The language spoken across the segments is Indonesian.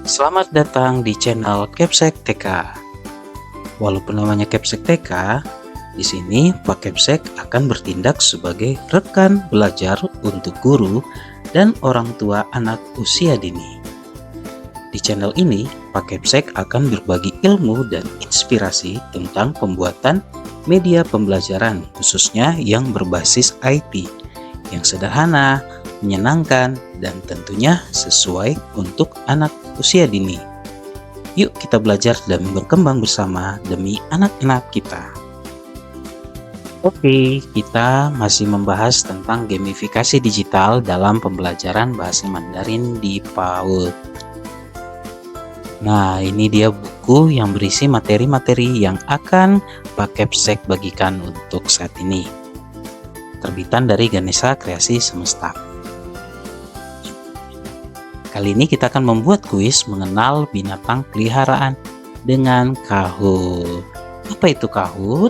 Selamat datang di channel Capsek TK. Walaupun namanya Capsek TK, di sini Pak Capsek akan bertindak sebagai rekan belajar untuk guru dan orang tua anak usia dini. Di channel ini, Pak Capsek akan berbagi ilmu dan inspirasi tentang pembuatan media pembelajaran, khususnya yang berbasis IT, yang sederhana, menyenangkan, dan tentunya sesuai untuk anak usia dini. Yuk kita belajar dan berkembang bersama demi anak-anak kita. Oke, kita masih membahas tentang gamifikasi digital dalam pembelajaran bahasa Mandarin di PAUD. Nah, ini dia buku yang berisi materi-materi yang akan Pak Capsek bagikan untuk saat ini. Terbitan dari Ganesha Kreasi Semesta. Kali ini kita akan membuat kuis mengenal binatang peliharaan dengan Kahoot. Apa itu Kahoot?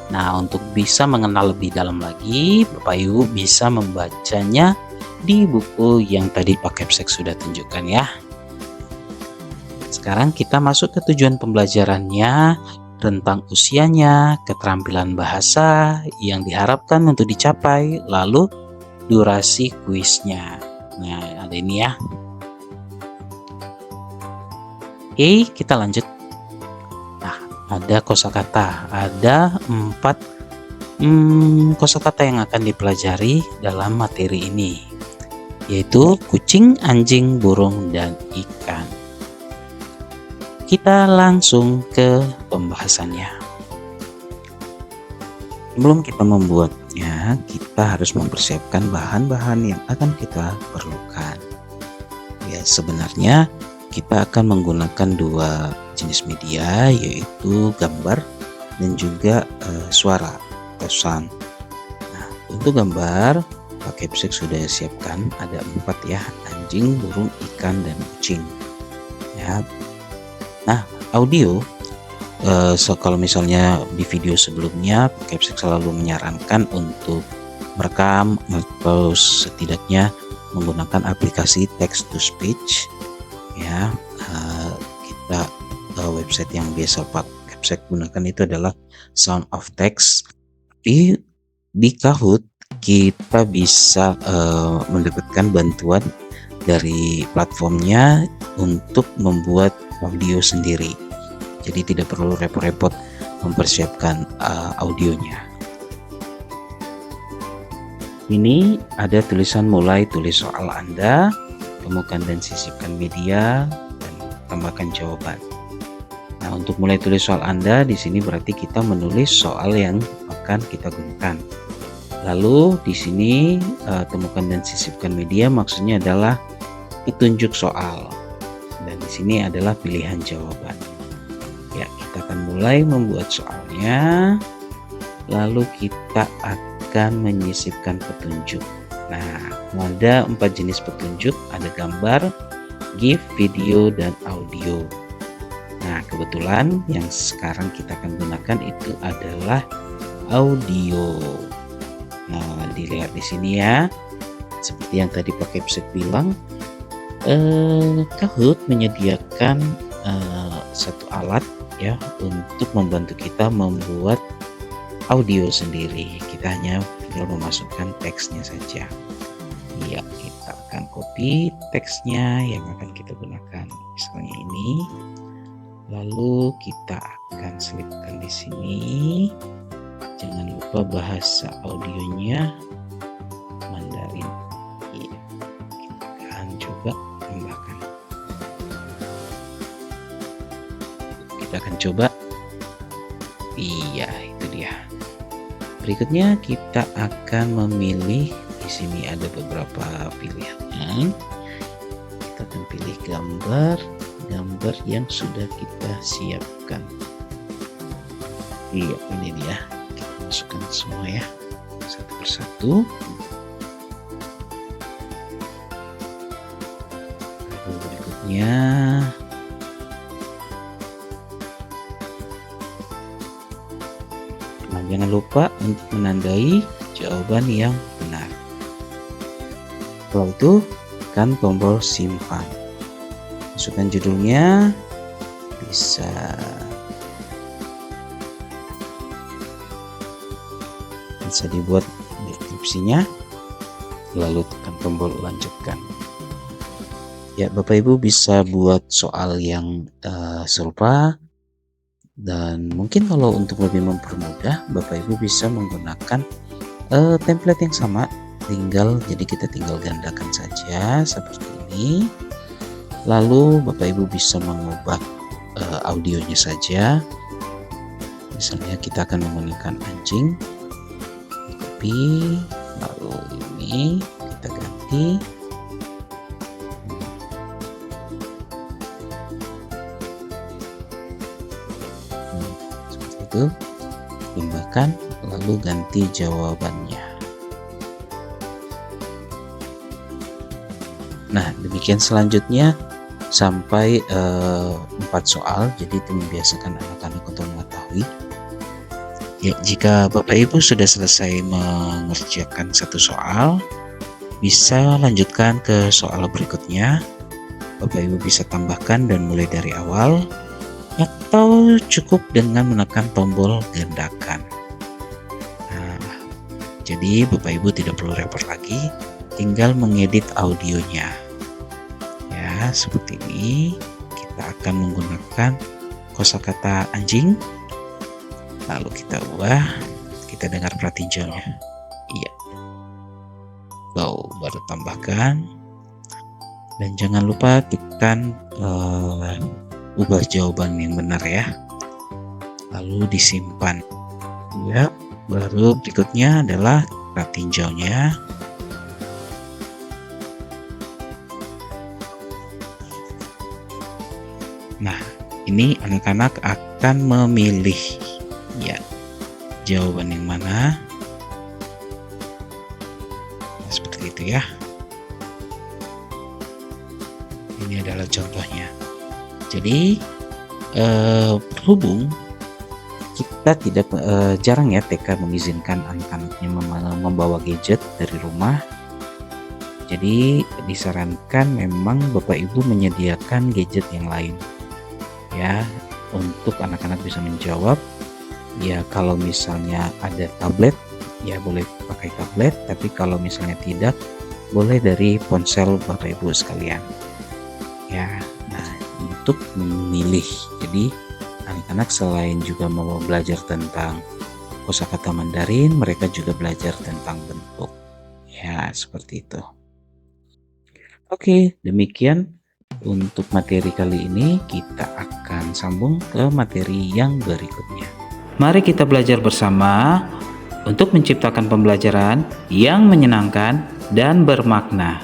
Nah, untuk bisa mengenal lebih dalam lagi, Bapak Ibu bisa membacanya di buku yang tadi Pak Capsek sudah tunjukkan ya. Sekarang kita masuk ke tujuan pembelajarannya, rentang usianya, keterampilan bahasa yang diharapkan untuk dicapai, lalu durasi kuisnya. Nah, ada ini ya. Oke, kita lanjut. Nah, ada kosakata. Ada 4 kosakata yang akan dipelajari dalam materi ini, yaitu kucing, anjing, burung, dan ikan. Kita langsung ke pembahasannya. Sebelum kita membuatnya, kita harus mempersiapkan bahan-bahan yang akan kita perlukan. Ya, sebenarnya kita akan menggunakan 2 jenis media, yaitu gambar dan juga suara atau sound. Nah, untuk gambar Pak Capsek sudah siapkan ada 4 ya, anjing, burung, ikan, dan kucing ya. Nah, audio kalau misalnya di video sebelumnya Pak Capsek selalu menyarankan untuk merekam atau setidaknya menggunakan aplikasi text to speech ya. Kita website yang biasa Pak Capsek gunakan itu adalah Sound of Text. Di Kahoot kita bisa mendapatkan bantuan dari platformnya untuk membuat audio sendiri. Jadi tidak perlu repot-repot mempersiapkan audionya. Ini ada tulisan mulai, tulis soal Anda, temukan dan sisipkan media, dan tambahkan jawaban. Nah, untuk mulai tulis soal Anda di sini berarti kita menulis soal yang akan kita gunakan. Lalu di sini temukan dan sisipkan media maksudnya adalah petunjuk soal. Dan di sini adalah pilihan jawaban. Ya, kita akan mulai membuat soalnya. Lalu kita akan menyisipkan petunjuk. Nah, ada 4 jenis petunjuk, ada gambar, GIF, video, dan audio. Nah, kebetulan yang sekarang kita akan gunakan itu adalah audio. Nah, dilihat di sini ya. Seperti yang tadi Pak Capsek bilang, Kahoot menyediakan satu alat ya untuk membantu kita membuat audio sendiri. Kita hanya perlu memasukkan teksnya saja. Ya, kita akan copy teksnya yang akan kita gunakan, misalnya ini. Lalu kita akan selipkan di sini. Jangan lupa bahasa audionya Mandarin. Ya, kita akan coba tambahkan. Kita akan coba. Iya, itu dia. Berikutnya kita akan memilih, di sini ada beberapa pilihan. Kita akan pilih gambar yang sudah kita siapkan. Iya, ini dia. Kita masukkan semua ya, satu persatu. Lalu berikutnya jangan lupa untuk menandai jawaban yang benar. Setelah itu, tekan tombol simpan. Masukkan judulnya, bisa dibuat deskripsinya, lalu tekan tombol lanjutkan. Ya, Bapak Ibu bisa buat soal yang serupa, dan mungkin kalau untuk lebih mempermudah, Bapak Ibu bisa menggunakan template yang sama, jadi kita tinggal gandakan saja seperti ini. Lalu Bapak Ibu bisa mengubah audionya saja. Misalnya kita akan menggunakan anjing, copy, lalu ini kita ganti. Seperti itu, tambahkan, lalu ganti jawabannya. Nah, demikian selanjutnya sampai 4 soal, jadi itu membiasakan anak-anak untuk mengetahui. Ya, jika Bapak Ibu sudah selesai mengerjakan satu soal, bisa lanjutkan ke soal berikutnya. Bapak Ibu bisa tambahkan dan mulai dari awal, atau cukup dengan menekan tombol gandakan. Nah, jadi Bapak Ibu tidak perlu repot lagi, tinggal mengedit audionya. Ya, seperti ini. Kita akan menggunakan kosakata anjing. Lalu kita ubah, kita dengar pratinjaunya. Iya. Baru tambahkan. Dan jangan lupa tekan ubah jawaban yang benar ya. Lalu disimpan. Ya, baru berikutnya adalah pratinjaunya. Nah, ini anak-anak akan memilih ya jawaban yang mana. Nah, seperti itu ya. Ini adalah contohnya. Jadi berhubung kita tidak jarang ya TK mengizinkan anak-anaknya membawa gadget dari rumah. Jadi disarankan memang Bapak Ibu menyediakan gadget yang lain. Ya, untuk anak-anak bisa menjawab. Ya, kalau misalnya ada tablet, ya boleh pakai tablet, tapi kalau misalnya tidak, boleh dari ponsel Bapak Ibu sekalian. Ya, nah untuk memilih. Jadi anak-anak selain juga mau belajar tentang kosakata Mandarin, mereka juga belajar tentang bentuk. Ya, seperti itu. Oke, demikian untuk materi kali ini. Kita akan sambung ke materi yang berikutnya. Mari kita belajar bersama untuk menciptakan pembelajaran yang menyenangkan dan bermakna.